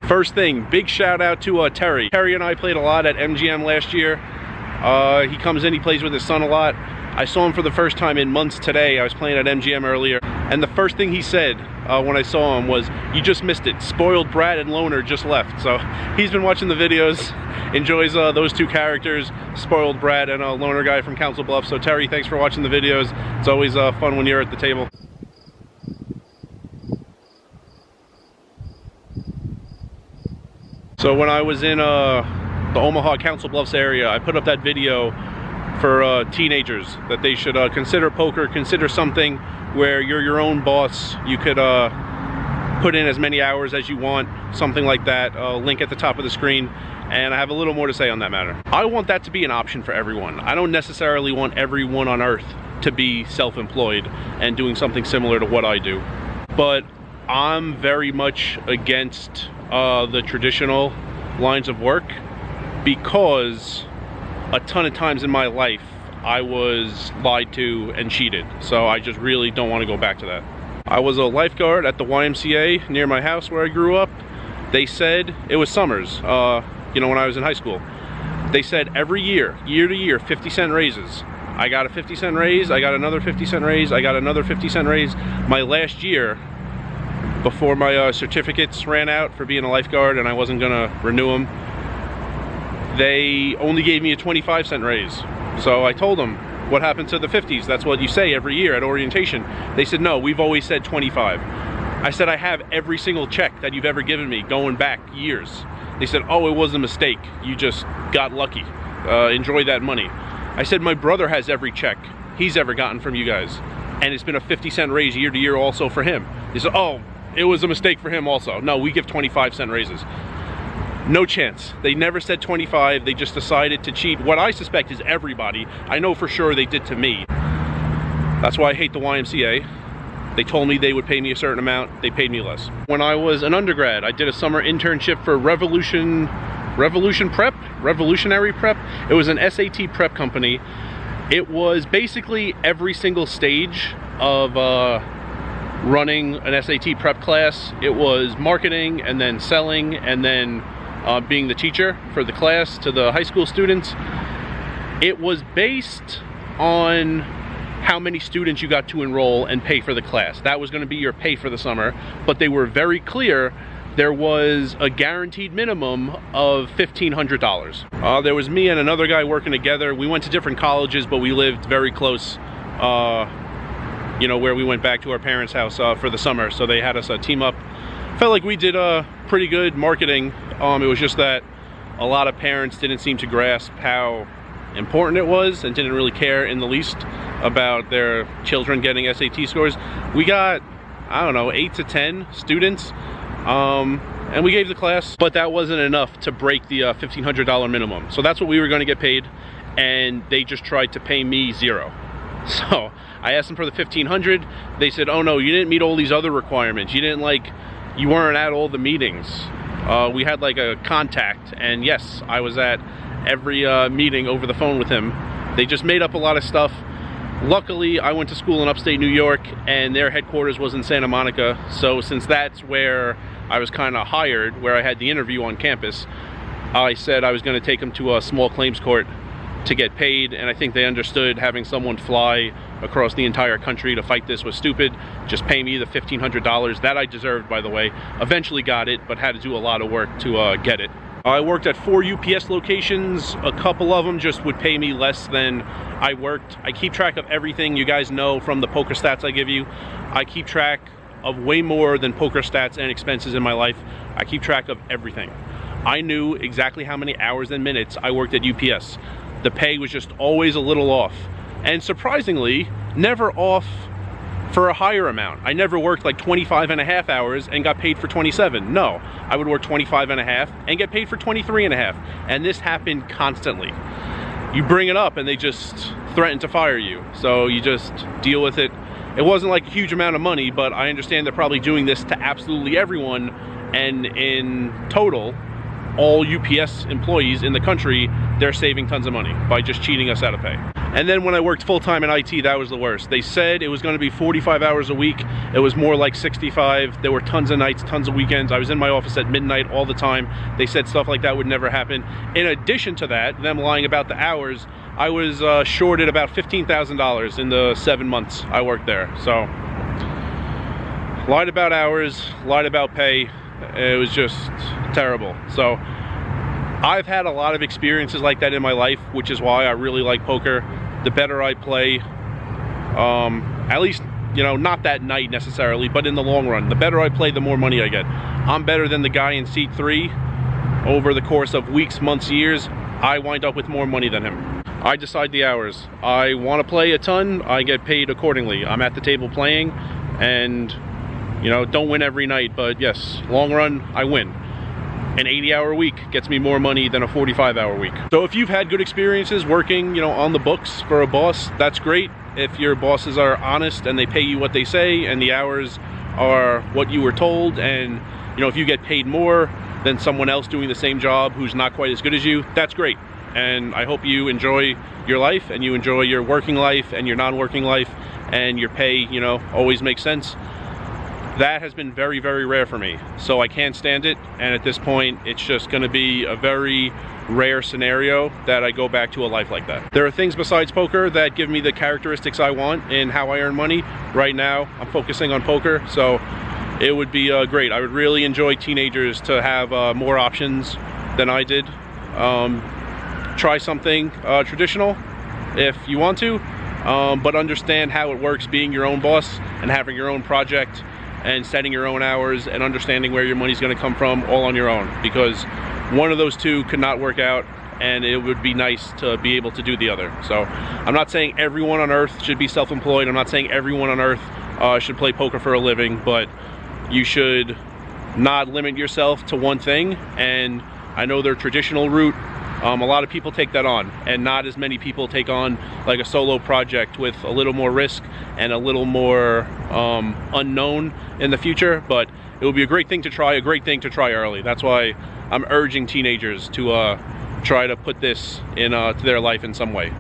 First thing, big shout out to Terry. Terry and I played a lot at MGM last year. He comes in, he plays with his son a lot. I saw him for the first time in months today. I was playing at MGM earlier, and the first thing he said when I saw him was, "You just missed it. Spoiled Brat and Loner just left." So he's been watching the videos, enjoys those two characters, Spoiled Brat and a Loner guy from Council Bluffs. So Terry, thanks for watching the videos. It's always fun when you're at the table. So when I was in the Omaha Council Bluffs area, I put up that video for teenagers that they should consider poker, consider something where you're your own boss. You could put in as many hours as you want, something like that. Link at the top of the screen, and I have a little more to say on that matter. I want that to be an option for everyone. I don't necessarily want everyone on earth to be self-employed and doing something similar to what I do, but I'm very much against the traditional lines of work, because a ton of times in my life I was lied to and cheated. So I just really don't want to go back to that. I was a lifeguard at the YMCA near my house where I grew up. They said, it was summers, you know, when I was in high school. They said every year, year to year, 50-cent raises. I got a 50-cent raise, I got another 50-cent raise, I got another 50-cent raise. My last year, before my certificates ran out for being a lifeguard and I wasn't gonna renew them, they only gave me a 25-cent raise. So I told them, what happened to the 50s? That's what you say every year at orientation. They said, no, we've always said 25. I said, I have every single check that you've ever given me going back years. They said, oh, it was a mistake. You just got lucky. Enjoy that money. I said, my brother has every check he's ever gotten from you guys, and it's been a 50-cent raise year to year also for him. They said, oh, it was a mistake for him also. No, we give 25-cent raises. No chance. They never said 25. They just decided to cheat. What I suspect is everybody. I know for sure they did to me. That's why I hate the YMCA. They told me they would pay me a certain amount. They paid me less. When I was an undergrad, I did a summer internship for Revolutionary Prep. It was an SAT prep company. It was basically every single stage of running an SAT prep class. It was marketing, and then selling, and then being the teacher for the class to the high school students. It was based on how many students you got to enroll and pay for the class. That was going to be your pay for the summer, but they were very clear. There was a guaranteed minimum of $1,500. There was me and another guy working together. We went to different colleges, but we lived very close, you know, where we went back to our parents' house for the summer. So they had us team up. Felt like we did pretty good marketing. It was just that a lot of parents didn't seem to grasp how important it was and didn't really care in the least about their children getting SAT scores. We got, I don't know, 8 to 10 students, and we gave the class, but that wasn't enough to break the $1,500 minimum. So that's what we were going to get paid, and they just tried to pay me $0. So I asked them for the $1,500. They said, oh no, you didn't meet all these other requirements. You weren't at all the meetings. We had like a contact, and yes, I was at every meeting over the phone with him. They just made up a lot of stuff. Luckily, I went to school in upstate New York, and their headquarters was in Santa Monica. So since that's where I was kind of hired, where I had the interview on campus, I said I was going to take them to a small claims court to get paid, and I think they understood having someone fly across the entire country to fight this was stupid. Just pay me the $1,500 that I deserved, by the way. Eventually got it, but had to do a lot of work to get it. I worked at 4 UPS locations. A couple of them just would pay me less than I worked. I keep track of everything. You guys know from the poker stats I give you. I keep track of way more than poker stats and expenses in my life. I keep track of everything. I knew exactly how many hours and minutes I worked at UPS. The pay was just always a little off. And surprisingly, never off for a higher amount. I never worked like 25.5 hours and got paid for 27. No, I would work 25.5 and get paid for 23.5. And this happened constantly. You bring it up and they just threaten to fire you. So you just deal with it. It wasn't like a huge amount of money, but I understand they're probably doing this to absolutely everyone. And in total, all UPS employees in the country, they're saving tons of money by just cheating us out of pay. And then when I worked full-time in IT, that was the worst. They said it was going to be 45 hours a week. It was more like 65. There were tons of nights, tons of weekends. I was in my office at midnight all the time. They said stuff like that would never happen. In addition to that, them lying about the hours, I was shorted about $15,000 in the 7 months I worked there. So, lied about hours, lied about pay. It was just terrible. So, I've had a lot of experiences like that in my life, which is why I really like poker. The better I play, at least, you know, not that night necessarily, but in the long run, the better I play, the more money I get. I'm better than the guy in seat 3. Over the course of weeks, months, years, I wind up with more money than him. I decide the hours. I want to play a ton, I get paid accordingly. I'm at the table playing, and, you know, don't win every night, but yes, long run, I win. An 80-hour week gets me more money than a 45-hour week. So if you've had good experiences working, you know, on the books for a boss, that's great. If your bosses are honest and they pay you what they say and the hours are what you were told, and, you know, if you get paid more than someone else doing the same job who's not quite as good as you, that's great. And I hope you enjoy your life and you enjoy your working life and your non-working life, and your pay, you know, always makes sense. That has been very, very rare for me, so I can't stand it, and at this point it's just going to be a very rare scenario that I go back to a life like that. There are things besides poker that give me the characteristics I want in how I earn money. Right now I'm focusing on poker, so it would be great. I would really enjoy teenagers to have more options than I did. Try something traditional if you want to, but understand how it works being your own boss and having your own project and setting your own hours and understanding where your money's going to come from all on your own, because one of those two could not work out, and it would be nice to be able to do the other. So I'm not saying everyone on earth should be self-employed. I'm not saying everyone on earth should play poker for a living, but you should not limit yourself to one thing. And I know their traditional route, a lot of people take that on, and not as many people take on like a solo project with a little more risk and a little more unknown in the future. But it will be a great thing to try, early. That's why I'm urging teenagers to try to put this in to their life in some way.